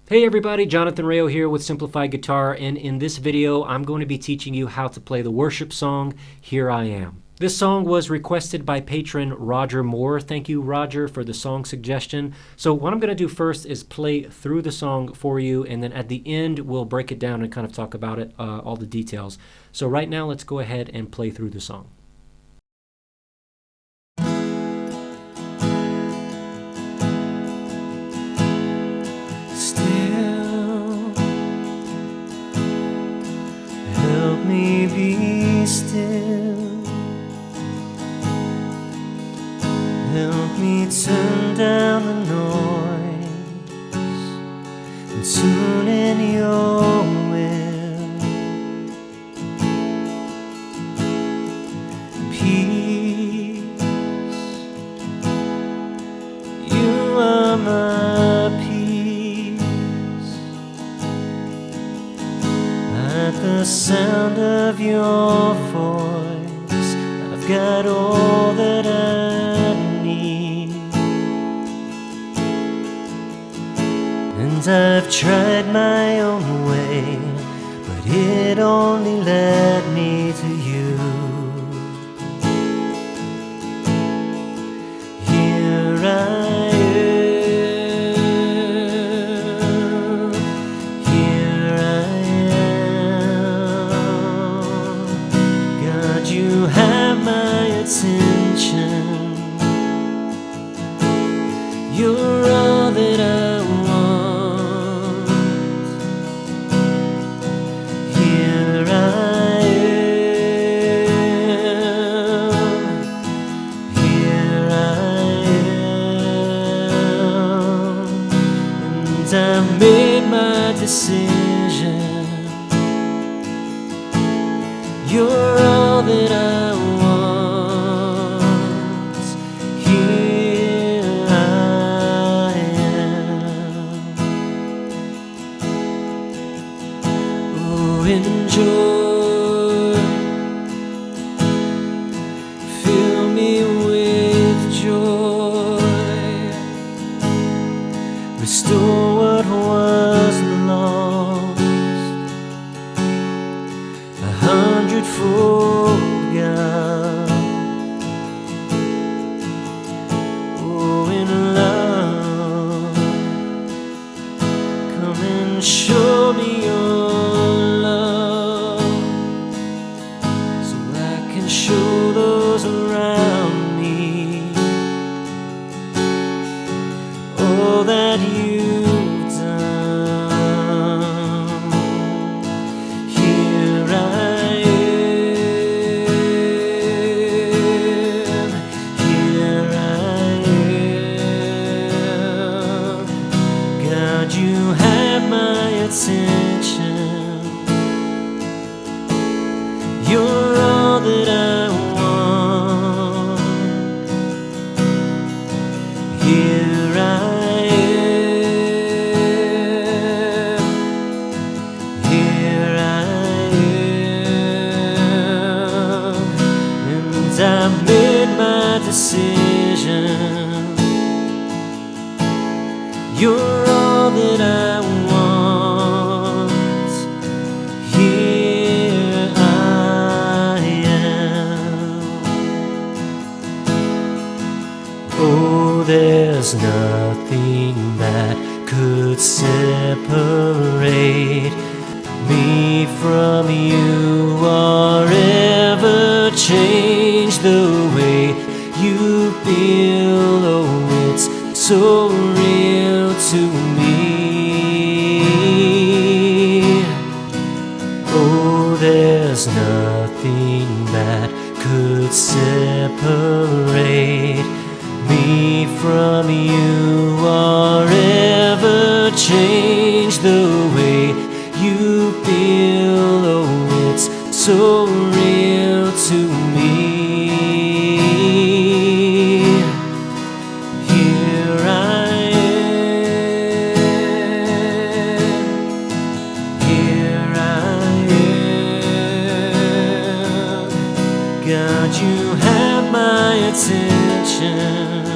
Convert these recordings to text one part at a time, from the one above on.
Hey everybody, Jonathan Rayo here with Simplified Guitar, and in this video I'm going to be teaching you how to play the worship song, Here I Am. This song was requested by Patron Roger Moore. Thank you, Roger, for the song suggestion. So what I'm going to do first is play through the song for you, and then at the end we'll break it down and kind of talk about it, all the details. So right now let's go ahead and play through the song. Help me be still. Help me turn down the noise and tune in your will. Peace, you are my peace. At the sound of your voice, I've got all that I need. And I've tried my own way, but it only led me to you. Here I you have my attention. You're all that I want. Here I am. Here I am. And I've made my decision. You're all that I want. Here I am. Oh, enjoy. Fill me with joy. Restore what was lost. 100-fold, God. Oh, in love, come and show me your love, so I can show those around me all that you've done. Here I you have my attention. You're all that I want. Here I am. Here I am. And I made my decision. You're all that I want. Here I am. Oh, there's nothing that could separate me from you or ever change the way you feel. Oh, it's so real to me. Oh, there's nothing that could separate me from you or ever change the way you feel. Oh, it's so real to me. God, you have my attention.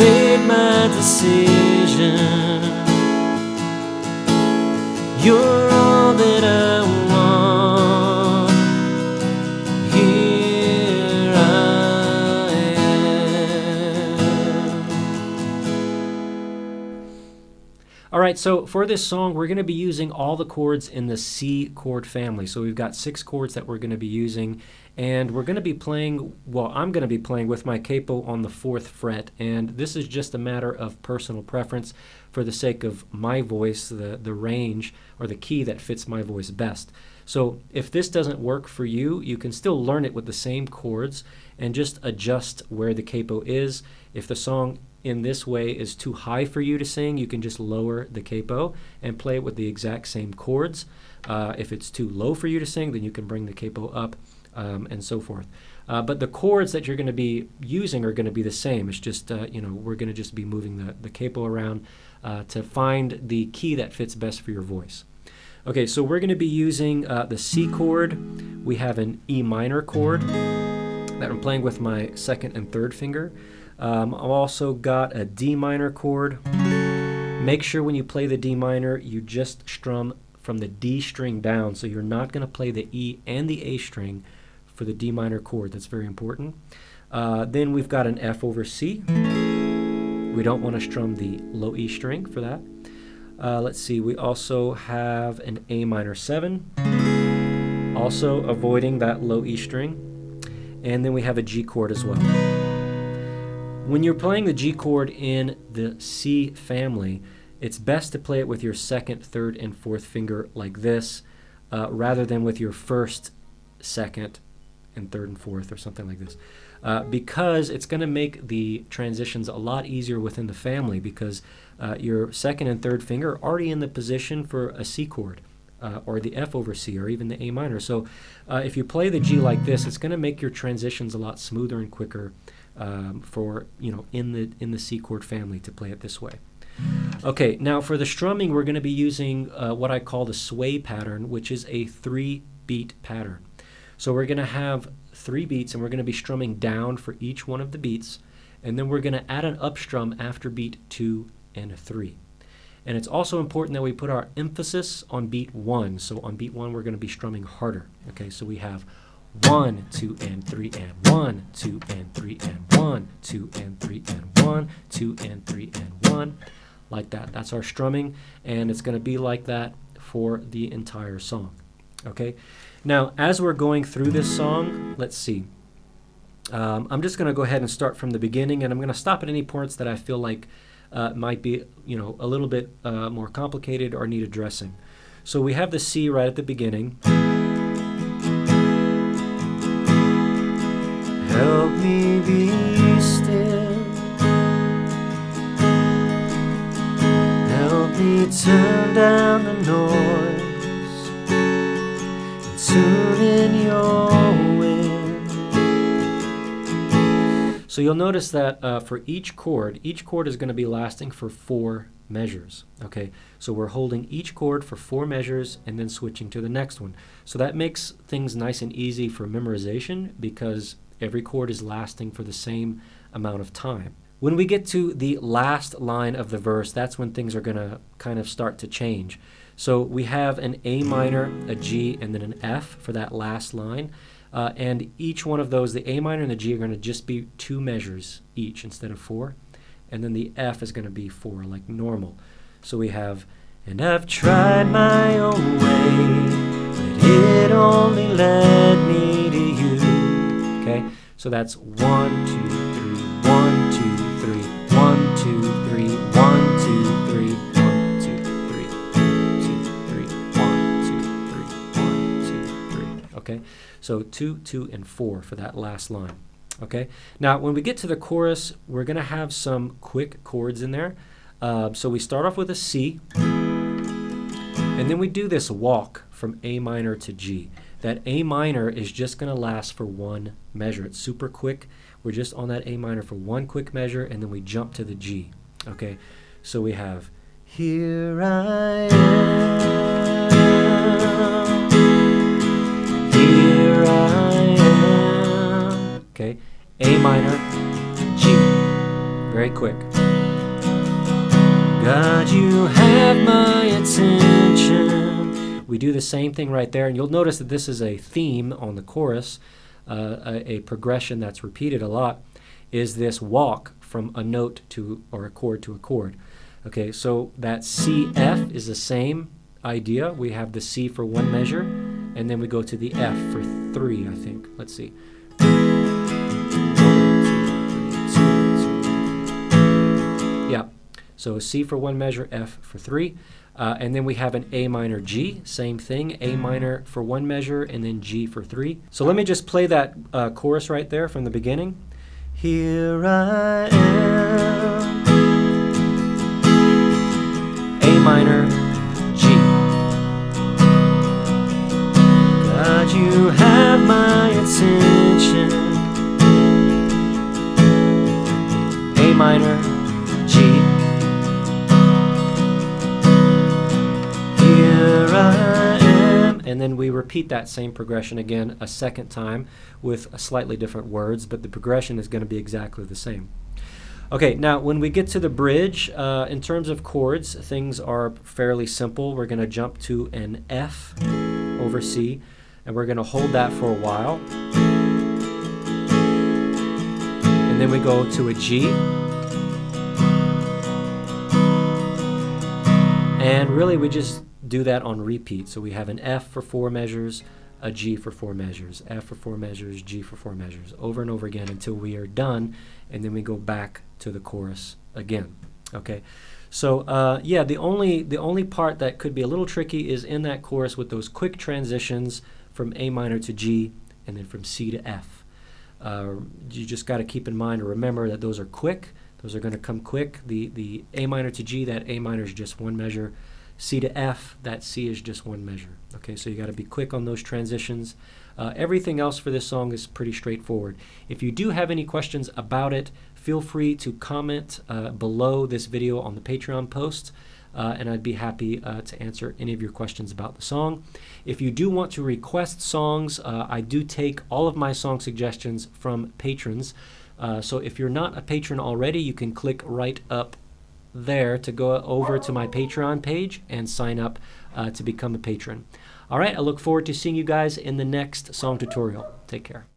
made my decision. You're all that I want. Here I am. All right, so for this song, we're going to be using all the chords in the C chord family. So we've got 6 chords that we're going to be using, and we're going to be playing, well, I'm going to be playing with my capo on the 4th fret, and this is just a matter of personal preference for the sake of my voice, the range or the key that fits my voice best. So if this doesn't work for you, you can still learn it with the same chords and just adjust where the capo is. If the song in this way is too high for you to sing, you can just lower the capo and play it with the exact same chords. If it's too low for you to sing, then you can bring the capo up and so forth. But the chords that you're going to be using are going to be the same. It's just, we're going to just be moving the capo around to find the key that fits best for your voice. Okay, so we're going to be using the C chord. We have an E minor chord that I'm playing with my 2nd and 3rd finger. I've also got a D minor chord. Make sure when you play the D minor, you just strum from the D string down, so you're not going to play the E and the A string for the D minor chord. That's very important. Then we've got an F over C. We don't want to strum the low E string for that. Let's see, we also have an A minor 7, also avoiding that low E string. And then we have a G chord as well. When you're playing the G chord in the C family, it's best to play it with your 2nd, 3rd, and 4th finger like this, rather than with your 1st, 2nd, and 3rd and 4th or something like this. Because it's going to make the transitions a lot easier within the family, because your 2nd and 3rd finger are already in the position for a C chord, or the F over C, or even the A minor. So if you play the G like this, it's going to make your transitions a lot smoother and quicker for, in the C chord family to play it this way. Okay, now for the strumming, we're going to be using what I call the sway pattern, which is a 3-beat pattern. So we're going to have 3 beats, and we're going to be strumming down for each one of the beats, and then we're going to add an up strum after beat 2 and 3. And it's also important that we put our emphasis on beat 1. So on beat 1, we're going to be strumming harder. Okay, so we have 1, 2, and 3, and 1, 2, and 3, and 1, 2, and 3, and 1, 2, and 3, and 1, like that. That's our strumming, and it's going to be like that for the entire song. Okay, now as we're going through this song, let's see. I'm just going to go ahead and start from the beginning, and I'm going to stop at any parts that I feel like might be, a little bit more complicated or need addressing. So we have the C right at the beginning. Help me be still. Help me turn down the noise and tune in your will. So you'll notice that for each chord is going to be lasting for 4 measures. Okay, so we're holding each chord for 4 measures and then switching to the next one. So that makes things nice and easy for memorization, because every chord is lasting for the same amount of time. When we get to the last line of the verse, that's when things are going to kind of start to change. So we have an A minor, a G, and then an F for that last line. And each one of those, the A minor and the G, are going to just be 2 measures each instead of 4. And then the F is going to be 4, like normal. So we have, and I've tried my own way, but it only led me to you. Okay, so that's 1, 2, 3, 1, 2, 3, 1, 2, 3, 1, 2, 3, 1, 2, 3, 2, 3, 1, 2, 3, 1, 2, 3. Okay, so 2, 2, and 4 for that last line. Okay, now when we get to the chorus, we're going to have some quick chords in there. So we start off with a C, and then we do this walk from A minor to G. That A minor is just going to last for 1 measure. It's super quick. We're just on that A minor for 1 quick measure, and then we jump to the G. Okay, so we have, here I am, here I am. Okay, A minor, G, very quick. God, you have my attention. We do the same thing right there, and you'll notice that this is a theme on the chorus, a progression that's repeated a lot, is this walk from a note to, or a chord to a chord. Okay, so that C, F is the same idea. We have the C for one measure, and then we go to the F for three, I think. Let's see. Yeah, so C for one measure, F for three. And then we have an A minor G, same thing, A minor for one measure, and then G for three. So let me just play that chorus right there from the beginning. Here I am, A minor, G. God, you have my attention, A minor, G. Here I am. And then we repeat that same progression again a second time with slightly different words, but the progression is going to be exactly the same. Okay, now when we get to the bridge, in terms of chords, things are fairly simple. We're going to jump to an F over C, and we're going to hold that for a while. And then we go to a G. And really we just do that on repeat. So we have an F for 4 measures, a G for 4 measures, F for 4 measures, G for 4 measures, over and over again until we are done, and then we go back to the chorus again. Okay, so yeah, the only part that could be a little tricky is in that chorus with those quick transitions from A minor to G and then from C to F. You just got to keep in mind or remember that those are quick. Those are going to come quick. The A minor to G, that A minor is just one measure. C to F, that C is just one measure. Okay, so you got to be quick on those transitions. Everything else for this song is pretty straightforward. If you do have any questions about it, feel free to comment below this video on the Patreon post, and I'd be happy to answer any of your questions about the song. If you do want to request songs, I do take all of my song suggestions from patrons. So if you're not a patron already, you can click right up there to go over to my Patreon page and sign up to become a patron. All right, I look forward to seeing you guys in the next song tutorial. Take care.